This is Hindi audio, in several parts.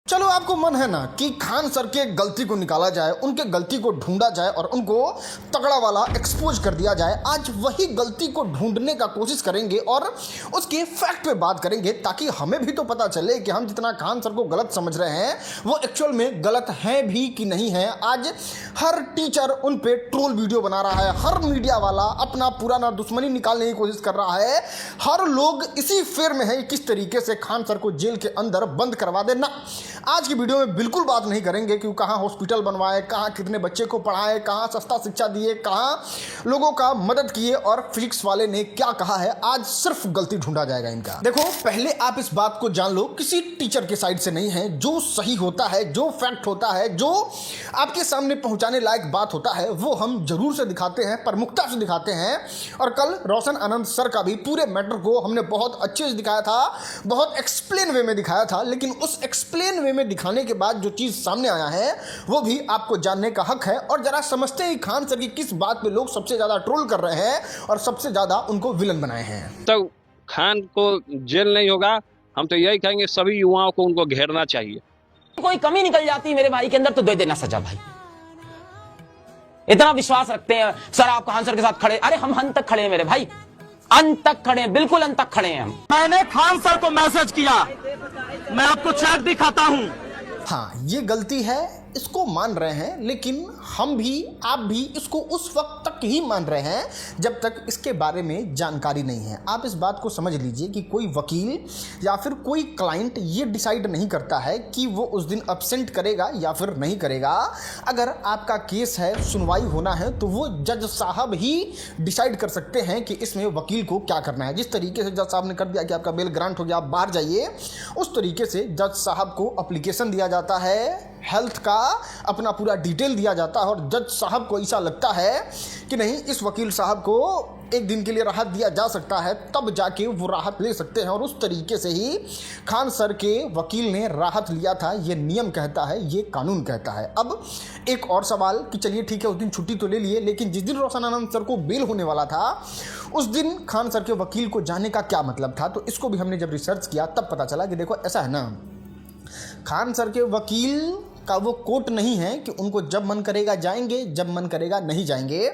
चलो आपको मन है ना कि खान सर के गलती को निकाला जाए, उनके गलती को ढूंढा जाए और उनको तगड़ा वाला एक्सपोज कर दिया जाए। आज वही गलती को ढूंढने का कोशिश करेंगे और उसके फैक्ट पे बात करेंगे ताकि हमें भी तो पता चले कि हम जितना खान सर को गलत समझ रहे हैं वो एक्चुअल में गलत है भी कि नहीं है। आज हर टीचर उन पे ट्रोल वीडियो बना रहा है, हर मीडिया वाला अपना पुराना दुश्मनी निकालने की कोशिश कर रहा है, हर लोग इसी फेर में है किस तरीके से खान सर को जेल के अंदर बंद करवा देना। आज की वीडियो में बिल्कुल बात नहीं करेंगे कि कहाँ हॉस्पिटल बनवाए, कहाँ कितने बच्चे को पढ़ाए, कहाँ सस्ता शिक्षा दिए, कहाँ लोगों का मदद किए और फिजिक्स वाले ने क्या कहा है। आज सिर्फ गलती ढूंढा जाएगा इनका। देखो, पहले आप इस बात को जान लो, किसी टीचर के साइड से नहीं है। जो सही होता है, जो फैक्ट होता है, जो आपके सामने पहुंचाने लायक बात होता है वो हम जरूर से दिखाते हैं, प्रमुखता से दिखाते हैं। और कल रोशन आनंद सर का भी पूरे मैटर को हमने बहुत अच्छे से दिखाया था, बहुत एक्सप्लेन वे में दिखाया था। लेकिन उस एक्सप्लेन वे में दिखाने के बाद जो चीज सामने आया है वो भी आपको जानने का हक है। और जरा समझते हैं खान सर की किस बात पे लोग सबसे ज्यादा ट्रोल कर रहे हैं और सबसे ज्यादा उनको विलन बनाए हैं। तो खान को जेल नहीं होगा, हम तो यही कहेंगे सभी युवाओं को उनको घेरना चाहिए। कोई कमी निकल जाती है मेरे भाई के अंदर तो दे देना सजा भाई। इतना विश्वास रखते हैं सर आप खान सर के साथ खड़े। अरे हम अंत तक खड़े हैं मेरे भाई, अंत तक खड़े हैं, बिल्कुल अंत तक खड़े हैं हम। मैंने खान सर को मैसेज किया, मैं आपको चैट दिखाता हूं। हाँ, ये गलती है, इसको मान रहे हैं, लेकिन हम भी आप भी इसको उस वक्त तक ही मान रहे हैं जब तक इसके बारे में जानकारी नहीं है। आप इस बात को समझ लीजिए कि कोई वकील या फिर कोई क्लाइंट ये डिसाइड नहीं करता है कि वो उस दिन अब्सेंट करेगा या फिर नहीं करेगा। अगर आपका केस है, सुनवाई होना है, तो वो जज साहब ही डिसाइड कर सकते हैं कि इसमें वकील को क्या करना है। जिस तरीके से जज साहब ने कर दिया कि आपका बेल ग्रांट हो गया, आप बाहर जाइए, उस तरीके से जज साहब को एप्लीकेशन दिया जाता है, हेल्थ का अपना पूरा डिटेल दिया जाता है और जज साहब को ऐसा लगता है कि नहीं, इस वकील साहब को एक दिन के लिए राहत दिया जा सकता है, तब जाके वो राहत ले सकते हैं। और उस तरीके से ही खान सर के वकील ने राहत लिया था। ये नियम कहता है, ये कानून कहता है। अब एक और सवाल कि चलिए ठीक है, उस दिन छुट्टी तो ले लिए, लेकिन जिस दिन रोशन आनंद सर को बेल होने वाला था उस दिन खान सर के वकील को जाने का क्या मतलब था। तो इसको भी हमने जब रिसर्च किया तब पता चला कि देखो ऐसा है ना, खान सर के वकील का वो कोर्ट नहीं है कि उनको जब मन करेगा जाएंगे, जब मन करेगा नहीं जाएंगे।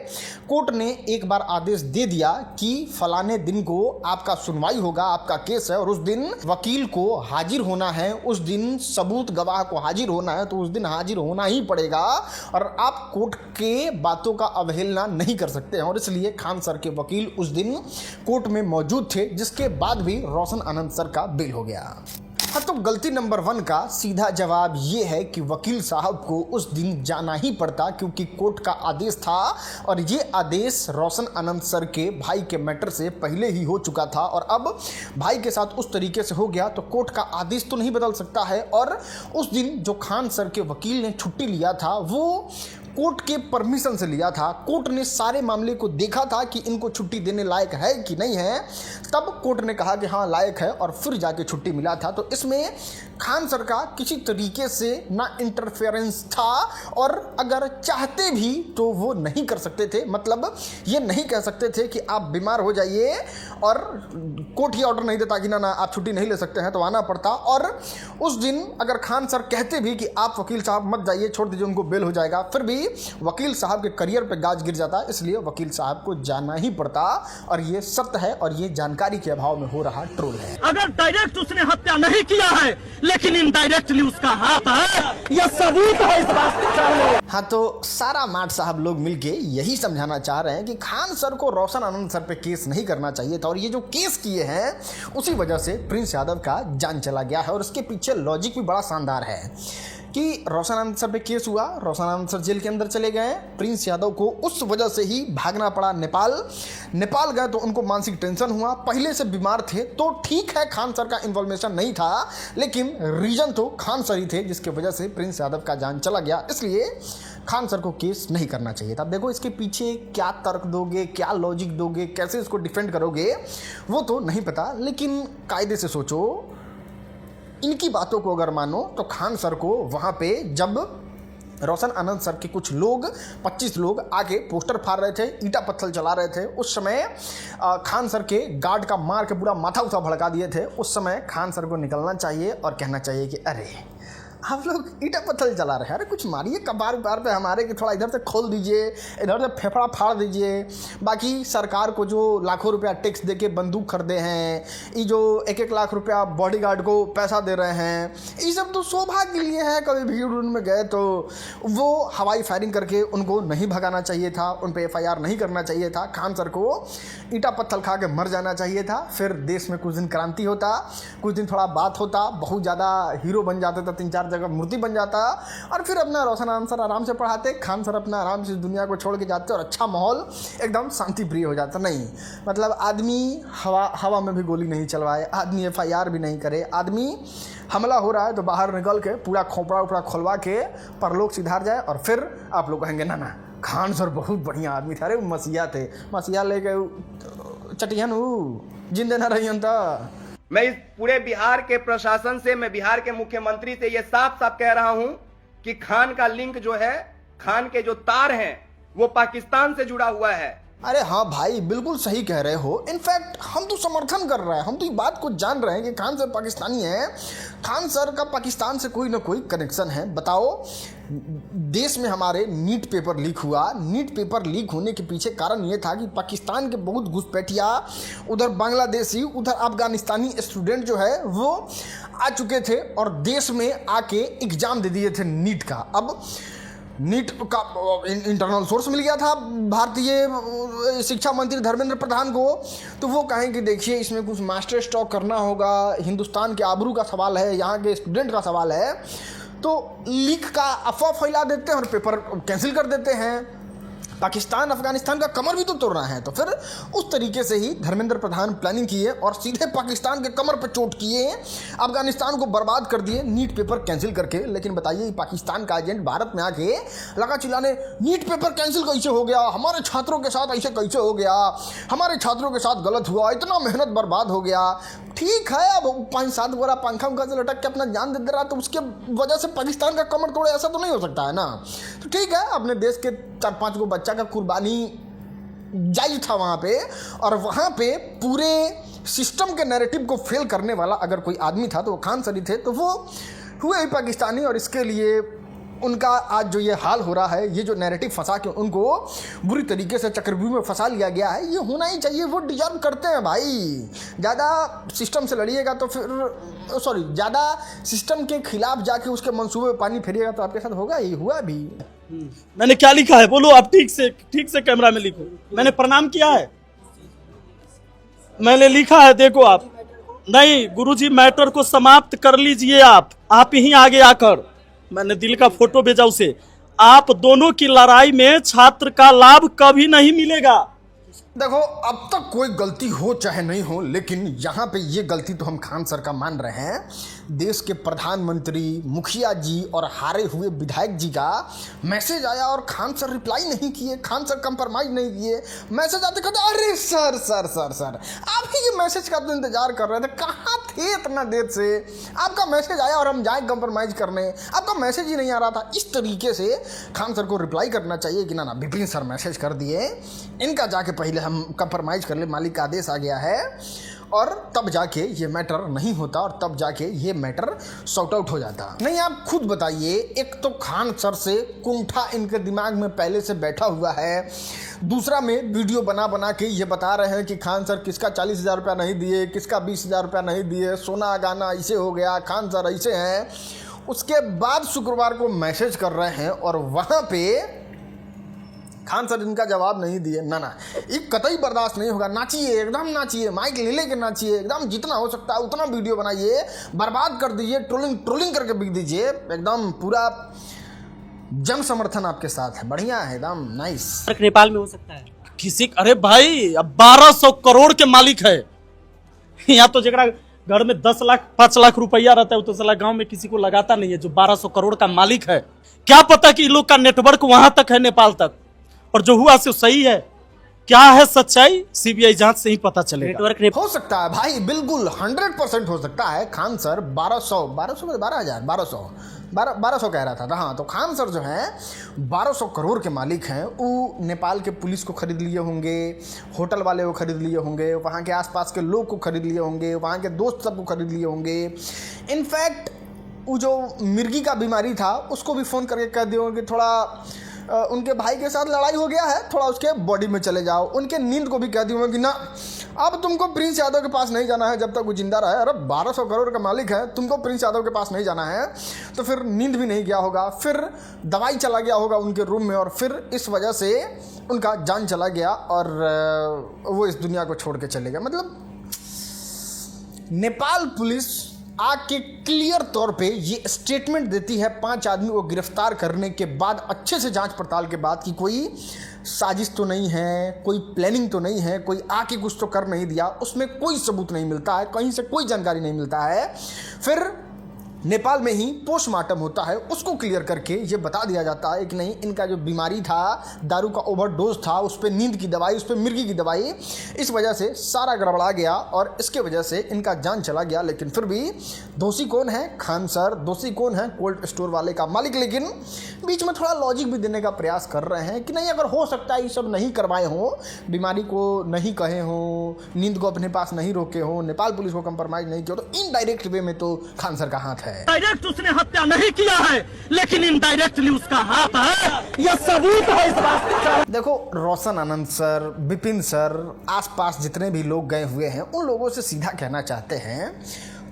कोर्ट ने एक बार आदेश दे दिया कि फलाने दिन को आपका सुनवाई होगा, आपका केस है और उस दिन वकील को हाजिर होना है, उस दिन सबूत गवाह को हाजिर होना है, तो उस दिन हाजिर होना ही पड़ेगा और आप कोर्ट के बातों का अवहेलना नहीं कर सकते हैं। और इसलिए खान सर के वकील उस दिन कोर्ट में मौजूद थे, जिसके बाद भी रोशन आनंद सर का बेल हो गया। हाँ, तो गलती नंबर 1 का सीधा जवाब ये है कि वकील साहब को उस दिन जाना ही पड़ता, क्योंकि कोर्ट का आदेश था और ये आदेश रोशन आनंद सर के भाई के मैटर से पहले ही हो चुका था। और अब भाई के साथ उस तरीके से हो गया तो कोर्ट का आदेश तो नहीं बदल सकता है। और उस दिन जो खान सर के वकील ने छुट्टी लिया था वो कोर्ट के परमिशन से लिया था। कोर्ट ने सारे मामले को देखा था कि इनको छुट्टी देने लायक है कि नहीं है, तब कोर्ट ने कहा कि हाँ लायक है और फिर जाके छुट्टी मिला था। तो इसमें खान सर का किसी तरीके से ना इंटरफेरेंस था और अगर चाहते भी तो वो नहीं कर सकते थे। मतलब ये नहीं कह सकते थे कि आप बीमार हो जाइए और कोर्ट ही ऑर्डर नहीं देता कि ना आप छुट्टी नहीं ले सकते हैं, तो आना पड़ता। और उस दिन अगर खान सर कहते भी कि आप वकील साहब मत जाइए, छोड़ दीजिए, उनको बेल हो जाएगा, फिर भी वकील साहब के करियर पे गाज गिर जाता। इसलिए वकील साहब को जाना ही पड़ता और ये सत्य है और ये जानकारी के अभाव में हो रहा ट्रोल है। अगर डायरेक्ट उसने हत्या नहीं किया है लेकिन इनडायरेक्टली उसका हाथ है, यह सबूत है इस बात का। हाँ, तो सारा माट साहब लोग मिलके यही समझाना चाह रहे हैं कि खान सर को रोशन आनंद सर पे केस नहीं करना चाहिए था और ये जो केस किए हैं उसी वजह से प्रिंस यादव का जान चला गया है। और इसके पीछे लॉजिक भी बड़ा शानदार है कि रोशन आनंद सर पे केस हुआ, रोशन आनंद सर जेल के अंदर चले गए, प्रिंस यादव को उस वजह से ही भागना पड़ा नेपाल गए तो उनको मानसिक टेंशन हुआ, पहले से बीमार थे। तो ठीक है, खान सर का इन्वॉल्वेशन नहीं था, लेकिन रीजन तो खान सर ही थे जिसके वजह से प्रिंस यादव का जान चला गया। इसलिए खान सर को केस नहीं करना चाहिए था। देखो, इसके पीछे क्या तर्क दोगे, क्या लॉजिक दोगे, कैसे इसको डिफेंड करोगे वो तो नहीं पता, लेकिन कायदे से सोचो। इनकी बातों को अगर मानो तो खान सर को वहाँ पे जब रोशन आनंद सर के कुछ लोग 25 लोग आके पोस्टर फाड़ रहे थे, ईटा पत्थर चला रहे थे, उस समय खान सर के गार्ड का मार के पूरा माथा उठा भड़का दिए थे। उस समय खान सर को निकलना चाहिए और कहना चाहिए कि अरे आप लोग ईटा पत्थर चला रहे हैं। अरे कुछ मारिए कपार उपार पे हमारे कि थोड़ा इधर से खोल दीजिए, इधर से फेफड़ा फाड़ दीजिए। बाकी सरकार को जो लाखों रुपया टैक्स दे के बंदूक खरीदे हैं, ये जो 1-1 लाख रुपया बॉडीगार्ड को पैसा दे रहे हैं, ये सब तो शोभा के लिए है। कभी भीड़ उनमें गए तो वो हवाई फायरिंग करके उनको नहीं भगाना चाहिए था, उन पर FIR नहीं करना चाहिए था। खान सर को ईटा पत्थर खा के मर जाना चाहिए था। फिर देश में कुछ दिन क्रांति होता, कुछ दिन थोड़ा बात होता, बहुत ज़्यादा हीरो बन जाते थे, 3-4 जगह मूर्ति बन जाता, और फिर अपना रोशन आंसर आराम से पढ़ाते, खान सर अपना आराम से इस दुनिया को छोड़ के जाते और अच्छा माहौल एकदम शांति प्रिय हो जाता। नहीं, मतलब आदमी हवा में भी गोली नहीं चलवाए, आदमी FIR भी नहीं करे, आदमी हमला हो रहा है तो बाहर निकल के पूरा खोपड़ा उपड़ा खोलवा के परलोक सिधार जाए, और फिर आप लोग कहेंगे ना ना खान सर बहुत बढ़िया आदमी थे। अरे मसीहा थे, मसीहा लेके चटिहन जिंदे ना रही अंता। मैं इस पूरे बिहार के प्रशासन से, मैं बिहार के मुख्यमंत्री से ये साफ साफ कह रहा हूं कि खान का लिंक जो है, खान के जो तार हैं वो पाकिस्तान से जुड़ा हुआ है। अरे हाँ भाई, बिल्कुल सही कह रहे हो। इनफैक्ट हम तो समर्थन कर रहे हैं, हम तो ये बात को जान रहे हैं कि खान सर पाकिस्तानी है, खान सर का पाकिस्तान से कोई ना कोई कनेक्शन है। बताओ, देश में हमारे नीट पेपर लीक हुआ, नीट पेपर लीक होने के पीछे कारण ये था कि पाकिस्तान के बहुत घुसपैठिया, उधर बांग्लादेशी, उधर अफगानिस्तानी स्टूडेंट जो है वो आ चुके थे और देश में आके एग्ज़ाम दे दिए थे नीट का। अब नीट का इंटरनल सोर्स मिल गया था भारतीय शिक्षा मंत्री धर्मेंद्र प्रधान को, तो वो कहें कि देखिए इसमें कुछ मास्टर स्ट्रोक करना होगा, हिंदुस्तान के आबरू का सवाल है, यहाँ के स्टूडेंट का सवाल है, तो लीक का अफवाह फैला देते हैं और पेपर कैंसिल कर देते हैं। पाकिस्तान अफगानिस्तान का कमर भी तो तोड़ रहा है, तो फिर उस तरीके से ही धर्मेंद्र प्रधान प्लानिंग किए और सीधे पाकिस्तान के कमर पर चोट किए, अफगानिस्तान को बर्बाद कर दिए नीट पेपर कैंसिल करके। लेकिन बताइए, पाकिस्तान का एजेंट भारत में आके लगा चिल्लाने, नीट पेपर कैंसिल कैसे हो गया, हमारे छात्रों के साथ ऐसे कैसे हो गया, हमारे छात्रों के साथ गलत हुआ, इतना मेहनत बर्बाद हो गया। ठीक है, अब 5-7 गोरा पंखा उनका से लटक के अपना जान दे रहा, तो उसके वजह से पाकिस्तान का कमर तोड़े, ऐसा तो नहीं हो सकता है ना। तो ठीक है, अपने देश के 4-5 गो बच्चा का कुर्बानी जायज था वहाँ पे, और वहाँ पे पूरे सिस्टम के नैरेटिव को फेल करने वाला अगर कोई आदमी था तो वो खान सर ही थे। तो वो हुए ही पाकिस्तानी, और इसके लिए उनका आज जो ये हाल हो रहा है, ये जो नैरेटिव फंसा के उनको बुरी तरीके से चक्रव्यूह में फंसा लिया गया है, ये होना ही चाहिए। वो डिजर्व करते हैं भाई। ज़्यादा सिस्टम से लड़िएगा तो फिर ज़्यादा सिस्टम के खिलाफ जाके उसके मंसूबे में पानी फेरिएगा तो आपके साथ होगा ही, हुआ भी। मैंने क्या लिखा है बोलो आप, ठीक से कैमरा में लिखो। मैंने प्रणाम किया है, मैंने लिखा है, देखो आप। नहीं गुरुजी, मैटर को समाप्त कर लीजिए आप ही आगे आकर। मैंने दिल का फोटो भेजा उसे। आप दोनों की लड़ाई में छात्र का लाभ कभी नहीं मिलेगा। देखो, अब तक कोई गलती हो चाहे नहीं हो, लेकिन यहाँ पे ये गलती तो हम खान सर का मान रहे हैं। देश के प्रधानमंत्री, मुखिया जी और हारे हुए विधायक जी का मैसेज आया और खान सर रिप्लाई नहीं किए, खान सर कंप्रोमाइज नहीं किए। मैसेज आते कहते अरे सर आप ही के मैसेज का तो इंतजार कर रहे थे, कहाँ थे इतना देर से, आपका मैसेज आया और हम जाए कंप्रोमाइज करने, आपका मैसेज ही नहीं आ रहा था। इस तरीके से खान सर को रिप्लाई करना चाहिए कि ना विपिन सर मैसेज कर दिए, इनका जाके पहले हम कंप्रोमाइज़ कर ले, मालिक का आदेश आ गया है, और तब जाके ये मैटर नहीं होता और तब जाके ये मैटर सॉर्ट आउट हो जाता। नहीं, आप खुद बताइए, एक तो खान सर से कुंठा इनके दिमाग में पहले से बैठा हुआ है, दूसरा में वीडियो बना के ये बता रहे हैं कि खान सर किसका 40,000 रुपया नहीं दिए, किसका 20,000 रुपया नहीं दिए, सोना गाना ऐसे हो गया, खान सर ऐसे हैं। उसके बाद शुक्रवार को मैसेज कर रहे हैं और वहाँ पे खान सर इनका जवाब नहीं दिए। ना ये कतई बर्दाश्त नहीं होगा। नाचिए, एकदम नाचिए, माइक ले के नाचिए, एकदम जितना हो सकता है उतना वीडियो बनाइए, बर्बाद कर दीजिए, ट्रोलिंग करके बिक दीजिए, एकदम पूरा जन समर्थन आपके साथ है, बढ़िया है, एकदम नाइस। नेपाल में हो सकता है किसी, अरे भाई अब 1200 करोड़ के मालिक है यहाँ तो, जरा घर में 10 लाख 5 लाख रुपया रहता है, तो साला गांव में किसी को लगाता नहीं है। जो 1200 करोड़ का मालिक है, क्या पता कि इन लोग का नेटवर्क वहां तक है, नेपाल तक, और जो हुआ सो सही है। क्या है सच्चाई, सीबीआई जांच से ही पता चलेगा। नेटवर्क हो सकता है भाई, बिल्कुल 100% हो सकता है। खान सर 1200 कह रहा था। हाँ, तो खान सर जो हैं 1200 करोड़ के मालिक हैं। वो नेपाल के पुलिस को खरीद लिए होंगे, होटल वाले को खरीद लिए होंगे, वहाँ के आसपास के लोग को खरीद लिए होंगे, वहाँ के दोस्त सबको खरीद लिए होंगे। इनफैक्ट वो जो मिर्गी का बीमारी था उसको भी फ़ोन करके कह दियो कि थोड़ा उनके भाई के साथ लड़ाई हो गया है, थोड़ा उसके बॉडी में चले जाओ। उनके नींद को भी कह दियो कि ना अब तुमको प्रिंस यादव के पास नहीं जाना है जब तक वो जिंदा रहे। अरे 1200 करोड़ का मालिक है, तुमको प्रिंस यादव के पास नहीं जाना है। तो फिर नींद भी नहीं गया होगा, फिर दवाई चला गया होगा उनके रूम में, और फिर इस वजह से उनका जान चला गया और वो इस दुनिया को छोड़ के चले गए। मतलब नेपाल पुलिस आके क्लियर तौर पे ये स्टेटमेंट देती है 5 आदमी को गिरफ्तार करने के बाद, अच्छे से जांच पड़ताल के बाद, कि कोई साजिश तो नहीं है, कोई प्लानिंग तो नहीं है, कोई आके कुछ तो कर नहीं दिया। उसमें कोई सबूत नहीं मिलता है, कहीं से कोई जानकारी नहीं मिलता है। फिर नेपाल में ही पोस्टमार्टम होता है, उसको क्लियर करके ये बता दिया जाता है कि नहीं, इनका जो बीमारी था, दारू का ओवरडोज था, उस पर नींद की दवाई, उस पर मिर्गी की दवाई, इस वजह से सारा गड़बड़ा गया और इसके वजह से इनका जान चला गया। लेकिन फिर भी दोषी कौन है? खान सर। दोषी कौन है? कोल्ड स्टोर वाले का मालिक। लेकिन बीच में थोड़ा लॉजिक भी देने का प्रयास कर रहे हैं कि नहीं, अगर हो सकता है ये सब नहीं करवाए हों, बीमारी को नहीं कहे हों, नींद को अपने पास नहीं रोके हों, नेपाल पुलिस को कंप्रोमाइज़ नहीं किया, तो इनडायरेक्ट वे में तो खान सर का हाथ है। डायरेक्ट उसने हत्या नहीं किया है, लेकिन इनडायरेक्टली उसका हाथ है, यह सबूत है इस बात का। देखो, रोशन आनंद सर, विपिन सर, आसपास जितने भी लोग गए हुए हैं, उन लोगों से सीधा कहना चाहते हैं,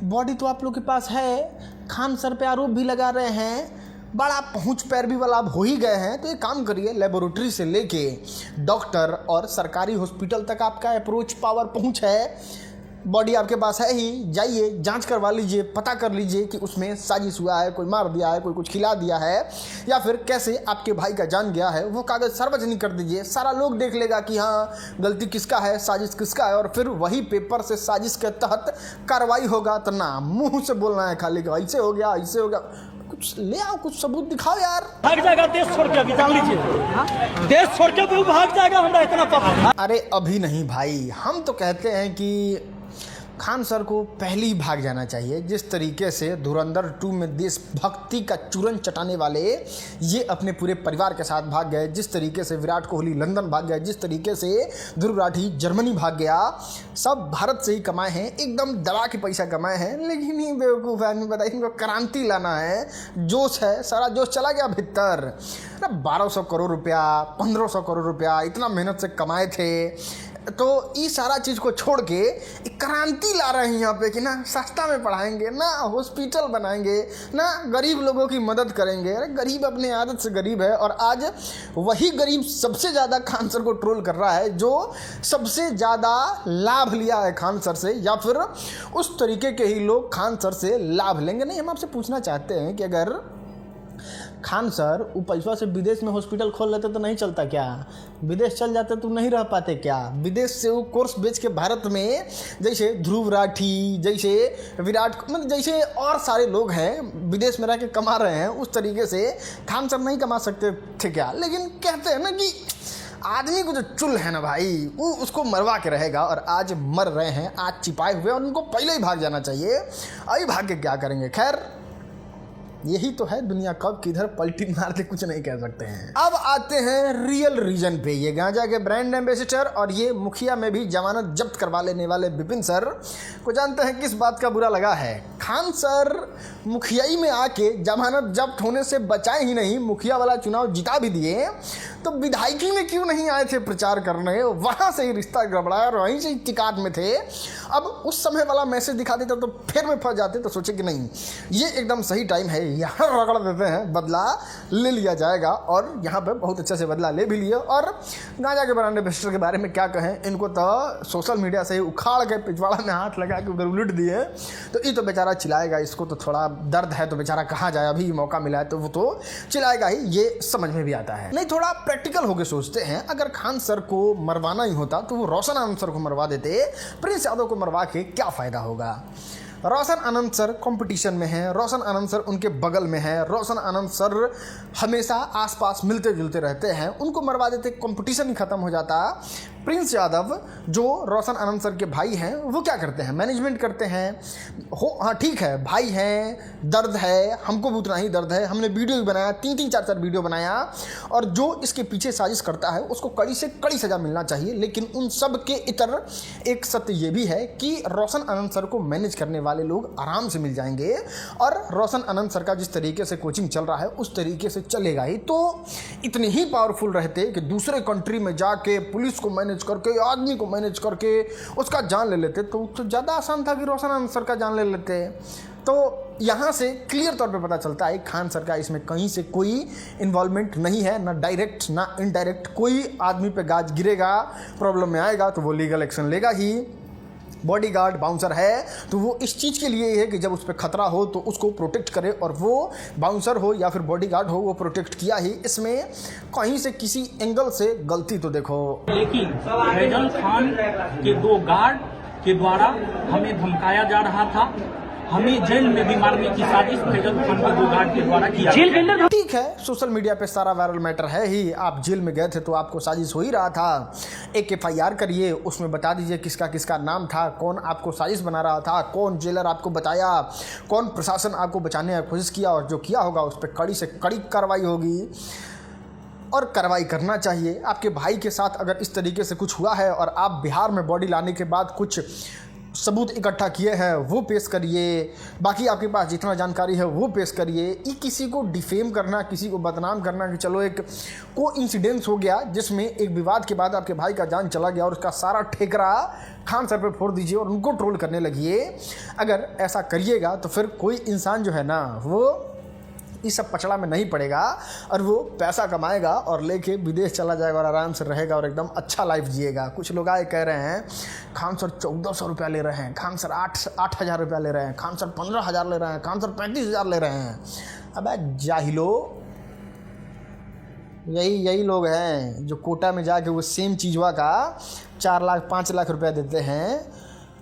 बॉडी तो आप लोग के पास है, खान सर पे आरोप भी लगा रहे हैं, बड़ा पहुंच पैरवी वाला आप हो ही गए हैं, तो एक काम करिए, लेबोरेटरी से लेके डॉक्टर और सरकारी हॉस्पिटल तक आपका अप्रोच पावर पहुंच है, बॉडी आपके पास है ही, जाइए जांच करवा लीजिए, पता कर लीजिए कि उसमें साजिश हुआ है, कोई मार दिया है, कोई कुछ खिला दिया है, या फिर कैसे आपके भाई का जान गया है। वो कागज़ सार्वजनिक कर दीजिए, सारा लोग देख लेगा कि हाँ गलती किसका है, साजिश किसका है, और फिर वही पेपर से साजिश के तहत कार्रवाई होगा। तो ना मुंह से बोलना है खाली कि ऐसे हो गया, ऐसे हो गया, कुछ ले आओ, कुछ सबूत दिखाओ यार। भाग जाएगा देश छोड़ के, अभी जान लीजिए, देश छोड़ के भी भाग जाएगा, हमरा इतना पता। अरे अभी नहीं भाई, हम तो कहते हैं कि खान सर को पहले ही भाग जाना चाहिए। जिस तरीके से धुरंधर 2 में देशभक्ति का चूरन चटाने वाले ये अपने पूरे परिवार के साथ भाग गए, जिस तरीके से विराट कोहली लंदन भाग गए, जिस तरीके से ध्रुव राठी जर्मनी भाग गया, सब भारत से ही कमाए हैं, एकदम दबा के पैसा कमाए हैं। लेकिन ये बेवकूफ़ आदमी बताइए, इनको क्रांति लाना है, जोश है, सारा जोश चला गया भीतर। 1200 करोड़ रुपया, 1500 करोड़ रुपया इतना मेहनत से कमाए थे, तो ये सारा चीज़ को छोड़ के एक क्रांति ला रहे हैं यहाँ पे कि ना सस्ता में पढ़ाएंगे, ना हॉस्पिटल बनाएंगे, ना गरीब लोगों की मदद करेंगे। अरे गरीब अपने आदत से गरीब है, और आज वही गरीब सबसे ज़्यादा खान सर को ट्रोल कर रहा है, जो सबसे ज़्यादा लाभ लिया है खान सर से, या फिर उस तरीके के ही लोग खान सर से लाभ लेंगे। नहीं, हम आपसे पूछना चाहते हैं कि अगर खान सर वो पैसा से विदेश में हॉस्पिटल खोल लेते तो नहीं चलता क्या? विदेश चल जाते तो नहीं रह पाते क्या? विदेश से वो कोर्स बेच के भारत में, जैसे ध्रुव राठी, जैसे विराट, मतलब जैसे और सारे लोग हैं विदेश में रह के कमा रहे हैं, उस तरीके से खान सर नहीं कमा सकते थे क्या? लेकिन कहते हैं ना कि आदमी को जो चुल है ना भाई, वो उसको मरवा के रहेगा, और आज मर रहे हैं, आज छिपाए हुए, और उनको पहले ही भाग जाना चाहिए। अभी भाग के क्या करेंगे? खैर, यही तो है दुनिया, कब किधर पलटी मार दे कुछ नहीं कह सकते हैं। अब आते हैं रियल रीजन पे। ये गांजा के ब्रांड एम्बेसडर और ये मुखिया में भी जमानत जब्त करवा लेने वाले विपिन सर को जानते हैं किस बात का बुरा लगा है। खान सर मुखियाई में आके जमानत जब्त होने से बचाए ही नहीं, मुखिया वाला चुनाव जिता भी दिए, तो विधायकी में क्यों नहीं आए थे प्रचार करने? वहाँ से ही रिश्ता गड़बड़ाया और वहीं से ही टिकाट में थे। अब उस समय वाला मैसेज दिखा देता तो फिर में फंस जाते, तो सोचे कि नहीं, ये एकदम सही टाइम है, यहाँ रगड़ देते हैं, बदला ले लिया जाएगा। और यहाँ पे बहुत अच्छे से बदला ले भी लिए। और गांजा के ब्रांड एम्बेसडर के बारे में क्या कहें, इनको तो सोशल मीडिया से ही उखाड़ के पिछवाड़ा में हाथ लगा के उधर उलट दिए। तो ये तो बेचारा चिल्लाएगा, इसको तो थोड़ा दर्द है तो बेचारा कहाँ जाए, अभी मौका मिला है तो वो तो चिल्लाएगा ही, ये समझ में भी आता है। नहीं, थोड़ा प्रैक्टिकल होके सोचते हैं, अगर खान सर को मरवाना ही होता तो वो रोशन आनंद सर को मरवा देते, प्रिंस यादव को मरवा के क्या फ़ायदा होगा? रोशन आनंद सर कंपटीशन में हैं, रोशन आनंद सर उनके बगल में हैं, रोशन आनंद सर हमेशा आसपास मिलते जुलते रहते हैं, उनको मरवा देते, कंपटीशन ही खत्म हो जाता। प्रिंस यादव जो रोशन आनंद सर के भाई हैं, वो क्या करते हैं? मैनेजमेंट करते हैं। हाँ ठीक है, भाई हैं, दर्द है, हमको भी उतना ही दर्द है, हमने वीडियो भी बनाया, 3-3, 4-4 वीडियो बनाया, और जो इसके पीछे साजिश करता है उसको कड़ी से कड़ी सज़ा मिलना चाहिए। लेकिन उन सब के इतर एक सत्य ये भी है कि रोशन आनंद सर को मैनेज करने वाले लोग आराम से मिल जाएंगे। और रोशन अनंत सर का जिस तरीके से कोचिंग चल रहा है उस तरीके से चलेगा ही। तो इतने ही पावरफुल रहते कि दूसरे कंट्री में जाके पुलिस को मैनेज करके, आदमी को मैनेज करके उसका जान ले लेते, तो ज़्यादा आसान था कि रोशन अनंत सर का जान ले लेते। तो यहाँ से क्लियर तौर पे पता चलता है खान सर का इसमें कहीं से कोई इन्वॉल्वमेंट नहीं है, ना डायरेक्ट ना इनडायरेक्ट। कोई आदमी पे गाज गिरेगा, प्रॉब्लम में आएगा तो वो लीगल एक्शन लेगा ही। बॉडीगार्ड बाउंसर है तो वो इस चीज़ के लिए है कि जब उस पर खतरा हो तो उसको प्रोटेक्ट करे, और वो बाउंसर हो या फिर बॉडीगार्ड हो वो प्रोटेक्ट किया ही। इसमें कहीं से किसी एंगल से गलती तो देखो। लेकिन फैजल खान के 2 गार्ड के द्वारा हमें धमकाया जा रहा था, हमें जेल में भी मारने की साजिश फैजल खान के 2 गार्ड के द्वारा किया। ठीक है, सोशल मीडिया पे सारा वायरल मैटर है ही। आप जेल में गए थे तो आपको साजिश हो ही रहा था। एक FIR करिए, उसमें बता दीजिए किसका किसका नाम था, कौन आपको साजिश बना रहा था, कौन जेलर आपको बताया, कौन प्रशासन आपको बचाने की कोशिश किया, और जो किया होगा उस पर कड़ी से कड़ी कार्रवाई होगी और कार्रवाई करना चाहिए। आपके भाई के साथ अगर इस तरीके से कुछ हुआ है और आप बिहार में बॉडी लाने के बाद कुछ सबूत इकट्ठा किए हैं वो पेश करिए, बाकी आपके पास जितना जानकारी है वो पेश करिए। ये किसी को डिफेम करना, किसी को बदनाम करना कि चलो एक कोइंसिडेंस हो गया जिसमें एक विवाद के बाद आपके भाई का जान चला गया और उसका सारा ठेकरा खान सर पे फोड़ दीजिए और उनको ट्रोल करने लगिए। अगर ऐसा करिएगा तो फिर कोई इंसान जो है ना वो इस सब पचड़ा में नहीं पड़ेगा और वो पैसा कमाएगा और लेके विदेश चला जाएगा और आराम से रहेगा और एकदम अच्छा लाइफ जिएगा। कुछ लोग आए कह रहे हैं खान सर 1400 रुपया ले रहे हैं, खान सर 8,000 रुपया ले रहे हैं, खान सर 15,000 ले रहे हैं, खान सर 35,000 ले रहे हैं। अबे जाहिलो, यही लोग हैं जो कोटा में जाके वो सेम चीज़वा का 4 लाख 5 लाख रुपया देते हैं,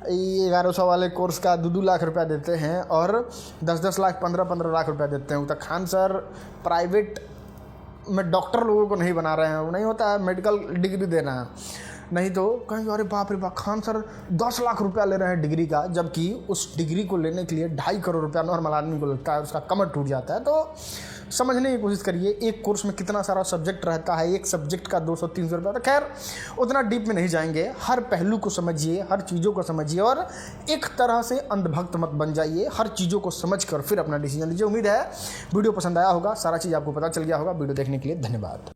1100 वाले कोर्स का 2-2 लाख रुपया देते हैं और 10-10 लाख 15-15 लाख रुपया देते हैं। तो खान सर प्राइवेट में डॉक्टर लोगों को नहीं बना रहे हैं, वो नहीं होता है मेडिकल डिग्री देना, नहीं तो कहीं अरे बाप रे बाप खान सर 10 लाख रुपया ले रहे हैं डिग्री का, जबकि उस डिग्री को लेने के लिए 2.5 करोड़ रुपया नॉर्मल आदमी को लगता है, उसका कमर टूट जाता है। तो समझने की कोशिश करिए एक कोर्स में कितना सारा सब्जेक्ट रहता है, एक सब्जेक्ट का 200-300 रुपया। तो खैर उतना डीप में नहीं जाएंगे, हर पहलू को समझिए, हर चीज़ों को समझिए और एक तरह से अंधभक्त मत बन जाइए। हर चीज़ों को समझ कर फिर अपना डिसीजन लीजिए। उम्मीद है वीडियो पसंद आया होगा, सारा चीज़ आपको पता चल गया होगा। वीडियो देखने के लिए धन्यवाद।